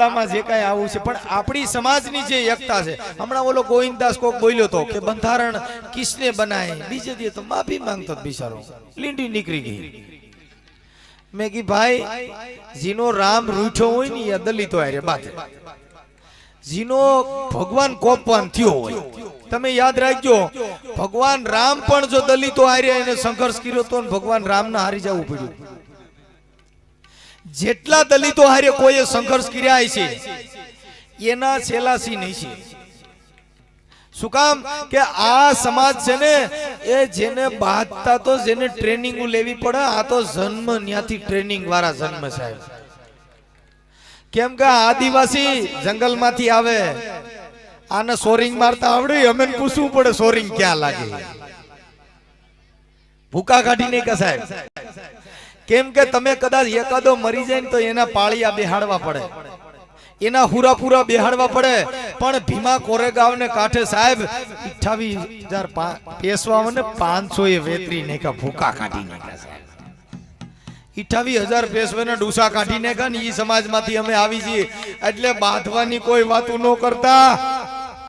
આપણામાં જે કાંઈ આવું છે પણ આપણી સમાજની જે એકતા છે હમણાં ઓલો ગોવિંદદાસ કોક બોલ્યો તો કે બંધારણ કિસને બનાય બીજે દી તો માફી માંગતો બિચારો લીંડી નીકળી ગઈ મેં કી ભાઈ જીનો રામ રૂઠો હોય ને એ દલિતો આરે બાત જીનો ભગવાન કોપવાન થયો હોય તમે યાદ રાખજો ભગવાન રામ પણ જો દલિતો આરે એને સંઘર્ષ કર્યો તો ભગવાન રામને હારી જવું પડ્યું જેટલા દલિતો હારે કોઈએ સંઘર્ષ કર્યા છે એના છેલાસી નહીં છે શું કામ કે આ સમાજ છે ને એ જેને બાંધતા તો જેને ટ્રેનિંગ લેવી પડે આ તો જન્મ ન્યાથી ટ્રેનિંગ વાળા જન્મ સાહેબ કેમ કે આદિવાસી જંગલમાંથી આવે આને સોરિંગ મારતા આવડે અમે પૂછવું પડે સોરિંગ ક્યાં લાગે ભૂકા કાઢી નહીં કે સાહેબ કેમ કે તમે કદાચ એકાદો મરી જાય ને તો એના પાળિયા બેહાડવા પડે એના હુરાપુરા બેહાડવા પડે પણ ભીમા કોરેગાંવ ને કાંઠે સાહેબ 28,000 પેશવા ને 500 એ વેતરી ને કા ભૂકા કાઢી નાખ્યા સાહેબ 28,000 પેશવાના ડૂસા કાઢી નાખ્યા ને ઈ સમાજમાંથી અમે આવી છીએ એટલે બાંધવાની કોઈ વાતો ન કરતા